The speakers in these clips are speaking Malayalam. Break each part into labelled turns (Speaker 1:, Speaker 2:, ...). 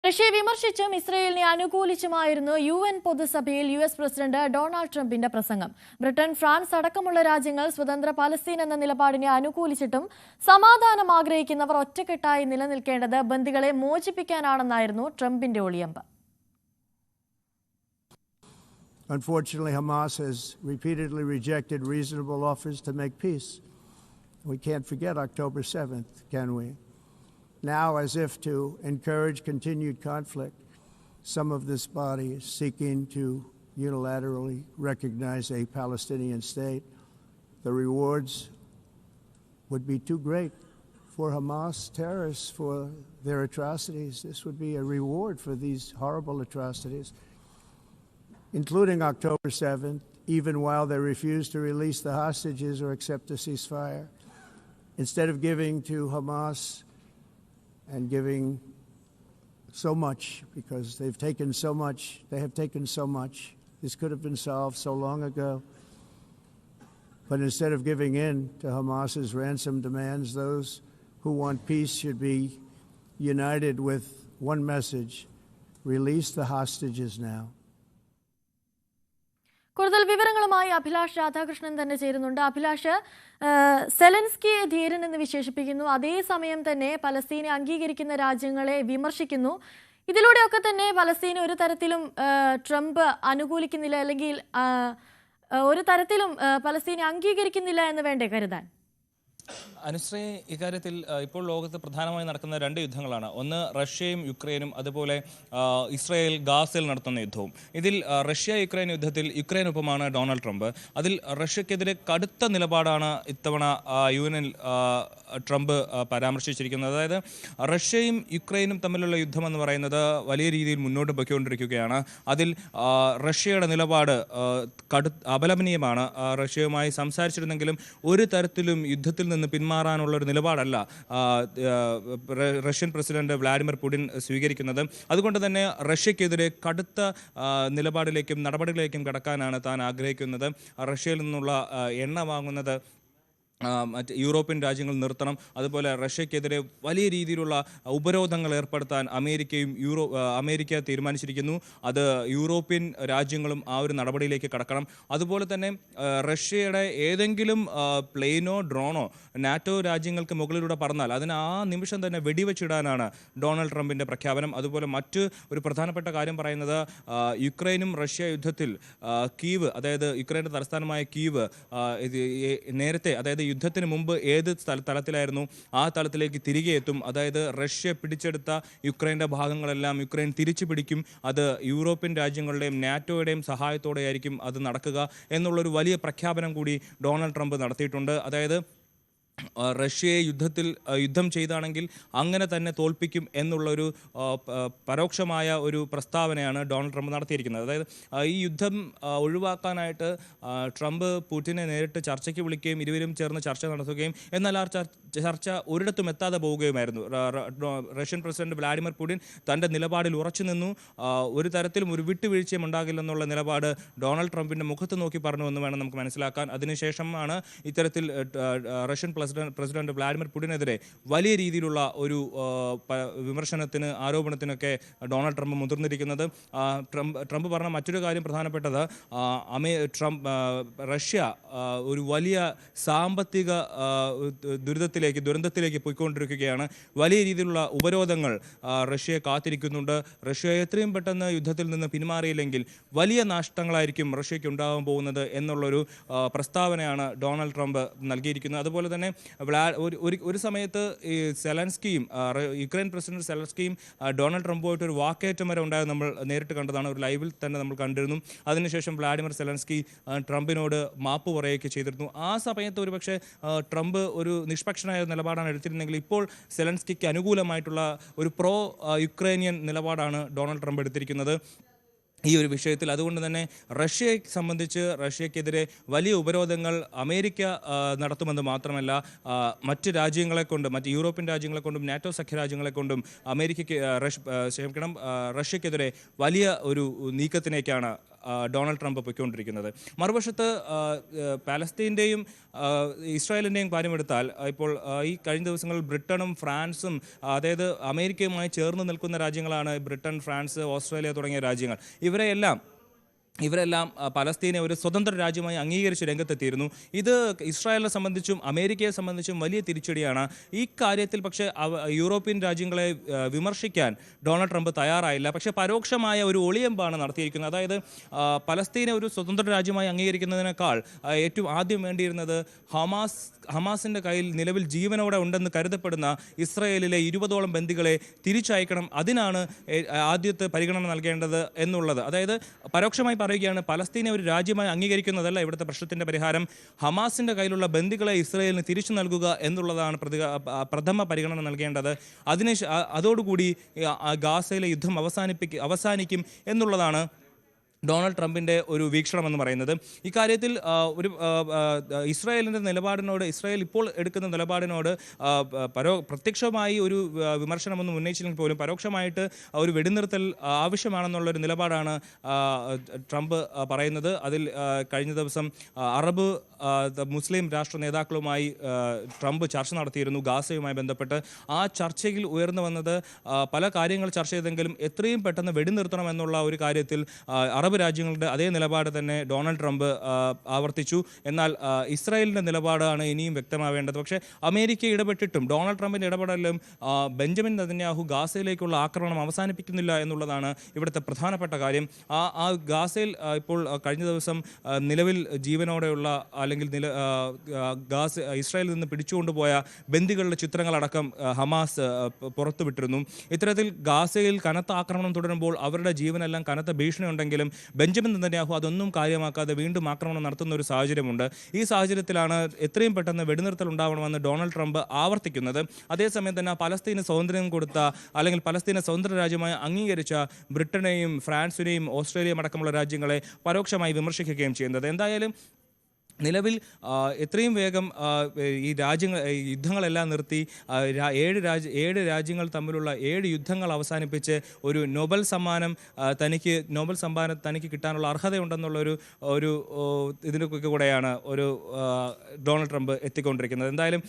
Speaker 1: റഷ്യയെ വിമർശിച്ചും ഇസ്രയേലിനെ അനുകൂലിച്ചുമായിരുന്നു UN പൊതുസഭയിൽ US പ്രസിഡന്റ് ഡൊണാൾഡ് ട്രംപിന്റെ പ്രസംഗം. ബ്രിട്ടൻ, ഫ്രാൻസ് അടക്കമുള്ള രാജ്യങ്ങൾ സ്വതന്ത്ര പലസ്തീൻ എന്ന നിലപാടിനെ അനുകൂലിച്ചിട്ടും സമാധാനം ആഗ്രഹിക്കുന്നവർ ഒറ്റക്കെട്ടായി നിലനിൽക്കേണ്ടത് ബന്ദികളെ മോചിപ്പിക്കാനാണെന്നായിരുന്നു ട്രംപിന്റെ ഒളിയമ്പ്.
Speaker 2: Unfortunately, Hamas has repeatedly rejected reasonable offers to make peace. We can't forget October 7th, can we? Now, as if to encourage continued conflict, some of this body is seeking to unilaterally recognize a Palestinian state. The rewards would be too great for Hamas terrorists for their atrocities. This would be a reward for these horrible atrocities, including October 7th, even while they refuse to release the hostages or accept a ceasefire. Instead of giving to Hamas and giving so much, because they have taken so much. This could have been solved so long ago. But instead of giving in to Hamas's ransom demands, those who want peace should be united with one message: release the hostages now.
Speaker 1: കൂടുതൽ വിവരങ്ങളുമായി അഭിലാഷ് രാധാകൃഷ്ണൻ തന്നെ ചേരുന്നുണ്ട്. അഭിലാഷ്, സെലൻസ്കിയെ ധീരൻ എന്ന് വിശേഷിപ്പിക്കുന്നു, അതേസമയം തന്നെ പലസ്തീനെ അംഗീകരിക്കുന്ന രാജ്യങ്ങളെ വിമർശിക്കുന്നു. ഇതിലൂടെയൊക്കെ തന്നെ പലസ്തീനെ ഒരു തരത്തിലും ട്രംപ് അനുകൂലിക്കുന്നില്ല, അല്ലെങ്കിൽ ഒരു തരത്തിലും പലസ്തീനെ അംഗീകരിക്കുന്നില്ല എന്ന് വേണ്ടേ കരുതാൻ?
Speaker 3: അനുശ്രീ, ഇക്കാര്യത്തിൽ ഇപ്പോൾ ലോകത്ത് പ്രധാനമായി നടക്കുന്ന രണ്ട് യുദ്ധങ്ങളാണ്. ഒന്ന് റഷ്യയും യുക്രൈനും, അതുപോലെ ഇസ്രായേൽ ഗാസയിൽ നടത്തുന്ന യുദ്ധവും. ഇതിൽ റഷ്യ യുക്രൈൻ യുദ്ധത്തിൽ യുക്രൈനൊപ്പമാണ് ഡൊണാൾഡ് ട്രംപ്. അതിൽ റഷ്യക്കെതിരെ കടുത്ത നിലപാടാണ് ഇത്തവണ UN ട്രംപ് പരാമർശിച്ചിരിക്കുന്നത്. അതായത് റഷ്യയും യുക്രൈനും തമ്മിലുള്ള യുദ്ധമെന്ന് പറയുന്നത് വലിയ രീതിയിൽ മുന്നോട്ട് പൊയ്ക്കൊണ്ടിരിക്കുകയാണ്. അതിൽ റഷ്യയുടെ നിലപാട് അപലപനീയമാണ്. റഷ്യയുമായി സംസാരിച്ചിരുന്നെങ്കിലും ഒരു തരത്തിലും യുദ്ധത്തിൽ നിന്ന് പിന്മാറാനുള്ളൊരു നിലപാടല്ല റഷ്യൻ പ്രസിഡന്റ് വ്ളാഡിമിർ പുടിൻ സ്വീകരിക്കുന്നത്. അതുകൊണ്ട് തന്നെ റഷ്യക്കെതിരെ കടുത്ത നിലപാടിലേക്കും നടപടികളിലേക്കും കടക്കാനാണ് താൻ ആഗ്രഹിക്കുന്നത്. റഷ്യയിൽ നിന്നുള്ള എണ്ണ വാങ്ങുന്നത് മറ്റ് യൂറോപ്യൻ രാജ്യങ്ങൾ നിർത്തണം. അതുപോലെ റഷ്യക്കെതിരെ വലിയ രീതിയിലുള്ള ഉപരോധങ്ങൾ ഏർപ്പെടുത്താൻ അമേരിക്ക തീരുമാനിച്ചിരിക്കുന്നു. അത് യൂറോപ്യൻ രാജ്യങ്ങളും ആ ഒരു നടപടിയിലേക്ക് കടക്കണം. അതുപോലെ തന്നെ റഷ്യയുടെ ഏതെങ്കിലും പ്ലെയിനോ ഡ്രോണോ നാറ്റോ രാജ്യങ്ങൾക്ക് മുകളിലൂടെ പറന്നാൽ അതിന് ആ നിമിഷം തന്നെ വെടിവെച്ചിടാനാണ് ഡൊണാൾഡ് ട്രംപിൻ്റെ പ്രഖ്യാപനം. അതുപോലെ മറ്റ് ഒരു പ്രധാനപ്പെട്ട കാര്യം പറയുന്നത്, യുക്രൈനും റഷ്യ യുദ്ധത്തിൽ കീവ്, അതായത് യുക്രൈൻ്റെ തലസ്ഥാനമായ കീവ് നേരത്തെ, അതായത് യുദ്ധത്തിന് മുമ്പ് ഏത് തലത്തിലായിരുന്നു ആ തലത്തിലേക്ക് തിരികെ എത്തും. അതായത് റഷ്യ പിടിച്ചെടുത്ത യുക്രൈൻ്റെ ഭാഗങ്ങളെല്ലാം യുക്രൈൻ തിരിച്ചു പിടിക്കും. അത് യൂറോപ്യൻ രാജ്യങ്ങളുടെയും നാറ്റോയുടെയും സഹായത്തോടെയായിരിക്കും അത് നടക്കുക എന്നുള്ളൊരു വലിയ പ്രഖ്യാപനം കൂടി ഡൊണാൾഡ് ട്രംപ് നടത്തിയിട്ടുണ്ട്. അതായത് റഷ്യയെ യുദ്ധം ചെയ്താണെങ്കിൽ അങ്ങനെ തന്നെ തോൽപ്പിക്കും എന്നുള്ളൊരു പരോക്ഷമായ ഒരു പ്രസ്താവനയാണ് ഡൊണാൾഡ് ട്രംപ് നടത്തിയിരിക്കുന്നത്. അതായത് ഈ യുദ്ധം ഒഴിവാക്കാനായിട്ട് ട്രംപ് പുടിനെ നേരിട്ട് ചർച്ചയ്ക്ക് വിളിക്കുകയും ഇരുവരും ചേർന്ന് ചർച്ച നടത്തുകയും, എന്നാൽ ആ ചർച്ച ഒരിടത്തും എത്താതെ പോവുകയുമായിരുന്നു. റഷ്യൻ പ്രസിഡന്റ് വ്ളാഡിമിർ പുടിൻ തൻ്റെ നിലപാടിൽ ഉറച്ചു നിന്നു. ഒരു തരത്തിലും ഒരു വിട്ടുവീഴ്ചയും ഉണ്ടാകില്ലെന്നുള്ള നിലപാട് ഡൊണാൾഡ് ട്രംപിൻ്റെ മുഖത്ത് നോക്കി പറഞ്ഞുവെന്ന് വേണം നമുക്ക് മനസ്സിലാക്കാൻ. അതിനുശേഷമാണ് ഇത്തരത്തിൽ റഷ്യൻ പ്രസിഡന്റ് വ്ളാഡിമിർ പുടിനെതിരെ വലിയ രീതിയിലുള്ള ഒരു വിമർശനത്തിന്, ആരോപണത്തിനൊക്കെ ഡൊണാൾഡ് ട്രംപ് മുതിർന്നിരിക്കുന്നത്. ട്രംപ് പറഞ്ഞ മറ്റൊരു കാര്യം പ്രധാനപ്പെട്ടത്, റഷ്യ ഒരു വലിയ സാമ്പത്തിക ദുരന്തത്തിലേക്ക് പോയിക്കൊണ്ടിരിക്കുകയാണ്. വലിയ രീതിയിലുള്ള ഉപരോധങ്ങൾ റഷ്യയെ കാത്തിരിക്കുന്നുണ്ട്. റഷ്യ എത്രയും പെട്ടെന്ന് യുദ്ധത്തിൽ നിന്ന് പിന്മാറിയില്ലെങ്കിൽ വലിയ നഷ്ടങ്ങളായിരിക്കും റഷ്യയ്ക്ക് ഉണ്ടാകാൻ പോകുന്നത് എന്നുള്ളൊരു പ്രസ്താവനയാണ് ഡൊണാൾഡ് ട്രംപ് നൽകിയിരിക്കുന്നത്. അതുപോലെ തന്നെ ഒരു സമയത്ത് ഈ സെലൻസ്കിയും യുക്രൈൻ പ്രസിഡന്റ് സെലൻസ്കിയും ഡൊണാൾഡ് ട്രംപുമായിട്ട് ഒരു വാക്കേറ്റം വരെ ഉണ്ടായത് നമ്മൾ നേരിട്ട് കണ്ടതാണ്. ഒരു ലൈവിൽ തന്നെ നമ്മൾ കണ്ടിരുന്നു. അതിനുശേഷം വ്ളാഡിമിർ സെലൻസ്കി ട്രംപിനോട് മാപ്പ് പറയുകയൊക്കെ ചെയ്തിരുന്നു. ആ സമയത്ത് ഒരുപക്ഷെ ട്രംപ് ഒരു നിഷ്പക്ഷനായ നിലപാടാണ് എടുത്തിരുന്നെങ്കിൽ ഇപ്പോൾ സെലൻസ്കിക്ക് അനുകൂലമായിട്ടുള്ള ഒരു പ്രോ യുക്രൈനിയൻ നിലപാടാണ് ഡൊണാൾഡ് ട്രംപ് എടുത്തിരിക്കുന്നത് ഈ ഒരു വിഷയത്തിൽ. അതുകൊണ്ട് തന്നെ റഷ്യയെ സംബന്ധിച്ച് റഷ്യക്കെതിരെ വലിയ ഉപരോധങ്ങൾ അമേരിക്ക നടത്തുമെന്ന് മാത്രമല്ല, മറ്റ് രാജ്യങ്ങളെ കൊണ്ടും, മറ്റ് യൂറോപ്യൻ രാജ്യങ്ങളെ കൊണ്ടും നാറ്റോ സഖ്യരാജ്യങ്ങളെ കൊണ്ടും റഷ്യക്കെതിരെ വലിയ ഒരു നീക്കത്തിലേക്കാണ് ഡൊണാൾഡ് ട്രംപ് പൊയ്ക്കൊണ്ടിരിക്കുന്നത്. മറുവശത്ത് പാലസ്തീൻ്റെയും ഇസ്രായേലിൻ്റെയും കാര്യമെടുത്താൽ ഇപ്പോൾ ഈ കഴിഞ്ഞ ദിവസങ്ങളിൽ ബ്രിട്ടനും ഫ്രാൻസും, അതായത് അമേരിക്കയുമായി ചേർന്ന് നിൽക്കുന്ന രാജ്യങ്ങളാണ് ബ്രിട്ടൻ, ഫ്രാൻസ്, ഓസ്ട്രേലിയ തുടങ്ങിയ രാജ്യങ്ങൾ. ഇവരെല്ലാം പലസ്തീനെ ഒരു സ്വതന്ത്ര രാജ്യമായി അംഗീകരിച്ച് രംഗത്തെത്തിയിരുന്നു. ഇത് ഇസ്രായേലിനെ സംബന്ധിച്ചും അമേരിക്കയെ സംബന്ധിച്ചും വലിയ തിരിച്ചടിയാണ്. ഈ കാര്യത്തിൽ പക്ഷേ യൂറോപ്യൻ രാജ്യങ്ങളെ വിമർശിക്കാൻ ഡൊണാൾഡ് ട്രംപ് തയ്യാറായില്ല. പക്ഷേ പരോക്ഷമായ ഒരു ഒളിയമ്പാണ് നടത്തിയിരിക്കുന്നത്. അതായത് പലസ്തീനെ ഒരു സ്വതന്ത്ര രാജ്യമായി അംഗീകരിക്കുന്നതിനേക്കാൾ ഏറ്റവും ആദ്യം വേണ്ടിയിരുന്നത് ഹമാസിൻ്റെ കയ്യിൽ നിലവിൽ ജീവനോടെ ഉണ്ടെന്ന് കരുതപ്പെടുന്ന ഇസ്രായേലിലെ 20ഓളം ബന്ദികളെ തിരിച്ചയക്കണം. അതിനാണ് ആദ്യത്തെ പരിഗണന നൽകേണ്ടത് എന്നുള്ളത്. അതായത് പരോക്ഷമായി പറയുകയാണ്, പലസ്തീനെ ഒരു രാജ്യമായി അംഗീകരിക്കുന്നതല്ല ഇവിടുത്തെ പ്രശ്നത്തിൻ്റെ പരിഹാരം. ഹമാസിൻ്റെ കയ്യിലുള്ള ബന്ദികളെ ഇസ്രായേലിന് തിരിച്ചു നൽകുക എന്നുള്ളതാണ് പ്രഥമ പരിഗണന നൽകേണ്ടത്. അതോടുകൂടി ഗാസയിലെ യുദ്ധം അവസാനിക്കും എന്നുള്ളതാണ് ഡൊണാൾഡ് ട്രംപിൻ്റെ ഒരു വീക്ഷണമെന്ന് പറയുന്നത്. ഇക്കാര്യത്തിൽ ഇസ്രായേൽ ഇപ്പോൾ എടുക്കുന്ന നിലപാടിനോട് പ്രത്യക്ഷമായി ഒരു വിമർശനമൊന്നും ഉന്നയിച്ചില്ലെങ്കിൽ പോലും പരോക്ഷമായിട്ട് ഒരു വെടിനിർത്തൽ ആവശ്യമാണെന്നുള്ളൊരു നിലപാടാണ് ട്രംപ് പറയുന്നത്. അതിൽ കഴിഞ്ഞ ദിവസം അറബ് മുസ്ലിം രാഷ്ട്ര നേതാക്കളുമായി ട്രംപ് ചർച്ച നടത്തിയിരുന്നു ഗാസയുമായി ബന്ധപ്പെട്ട്. ആ ചർച്ചയിൽ ഉയർന്നു വന്നത് പല കാര്യങ്ങൾ ചർച്ച ചെയ്തെങ്കിലും എത്രയും പെട്ടെന്ന് വെടിനിർത്തണമെന്നുള്ള ഒരു കാര്യത്തിൽ അറബ് രാജ്യങ്ങളുടെ അതേ നിലപാട് തന്നെ ഡൊണാൾഡ് ട്രംപ് ആവർത്തിച്ചു. എന്നാൽ ഇസ്രായേലിൻ്റെ നിലപാടാണ് ഇനിയും വ്യക്തമാവേണ്ടത്. പക്ഷേ അമേരിക്ക ഇടപെട്ടിട്ടും ഡൊണാൾഡ് ട്രംപിൻ്റെ ഇടപെടലും ബെഞ്ചമിൻ നെതന്യാഹു ഗാസയിലേക്കുള്ള ആക്രമണം അവസാനിപ്പിക്കുന്നില്ല എന്നുള്ളതാണ് ഇവിടുത്തെ പ്രധാനപ്പെട്ട കാര്യം. ഗാസയിൽ ഇപ്പോൾ കഴിഞ്ഞ ദിവസം നിലവിൽ ജീവനോടെയുള്ള അല്ലെങ്കിൽ ഇസ്രായേലിൽ നിന്ന് പിടിച്ചുകൊണ്ടുപോയ ബന്ദികളുടെ ചിത്രങ്ങളടക്കം ഹമാസ് പുറത്തുവിട്ടിരുന്നു. ഇത്തരത്തിൽ ഗാസയിൽ കനത്ത ആക്രമണം തുടരുമ്പോൾ അവരുടെ ജീവനെല്ലാം കനത്ത ഭീഷണി ഉണ്ടെങ്കിലും ബെഞ്ചമിൻ നെതന്യാഹു അതൊന്നും കാര്യമാക്കാതെ വീണ്ടും ആക്രമണം നടത്തുന്ന ഒരു സാഹചര്യമുണ്ട്. ഈ സാഹചര്യത്തിലാണ് എത്രയും പെട്ടെന്ന് വെടിനിർത്തൽ ഉണ്ടാവണമെന്ന് ഡൊണാൾഡ് ട്രംപ് ആവർത്തിക്കുന്നത്. അതേസമയം തന്നെ പലസ്തീന് സ്വാതന്ത്ര്യം കൊടുത്ത അല്ലെങ്കിൽ പലസ്തീനെ സ്വതന്ത്ര രാജ്യമായി അംഗീകരിച്ച ബ്രിട്ടനെയും ഫ്രാൻസിനെയും ഓസ്ട്രേലിയയും അടക്കമുള്ള രാജ്യങ്ങളെ പരോക്ഷമായി വിമർശിക്കുകയും ചെയ്യുന്നത്. എന്തായാലും നിലവിൽ എത്രയും വേഗം ഈ യുദ്ധങ്ങളെല്ലാം നിർത്തി 7 രാജ്യങ്ങൾ തമ്മിലുള്ള 7 യുദ്ധങ്ങൾ അവസാനിപ്പിച്ച് ഒരു നോബൽ സമ്മാനം തനിക്ക് കിട്ടാനുള്ള അർഹതയുണ്ടെന്നുള്ളൊരു ഇതിനൊക്കെ കൂടെയാണ് ഡൊണാൾഡ് ട്രംപ് എത്തിക്കൊണ്ടിരിക്കുന്നത്. എന്തായാലും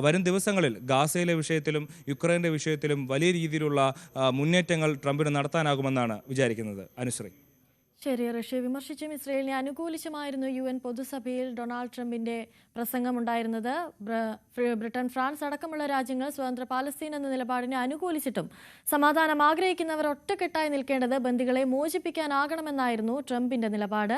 Speaker 3: വരും ദിവസങ്ങളിൽ ഗാസയിലെ വിഷയത്തിലും യുക്രൈൻ്റെ വിഷയത്തിലും വലിയ രീതിയിലുള്ള മുന്നേറ്റങ്ങൾ ട്രംപിന് നടത്താനാകുമെന്നാണ് വിചാരിക്കുന്നത്. അനുശ്രീ.
Speaker 1: ശരി, റഷ്യ വിമർശിച്ചും ഇസ്രയേലിനെ അനുകൂലിച്ചുമായിരുന്നു UN പൊതുസഭയിൽ ഡൊണാൾഡ് ട്രംപിന്റെ പ്രസംഗമുണ്ടായിരുന്നത്. ബ്രിട്ടൻ, ഫ്രാൻസ് അടക്കമുള്ള രാജ്യങ്ങൾ സ്വതന്ത്ര പാലസ്തീൻ എന്ന നിലപാടിനെ അനുകൂലിച്ചിട്ടും സമാധാനം ആഗ്രഹിക്കുന്നവർ ഒറ്റക്കെട്ടായി നിൽക്കേണ്ടത് ബന്ദികളെ മോചിപ്പിക്കാനാകണമെന്നായിരുന്നു ട്രംപിന്റെ നിലപാട്.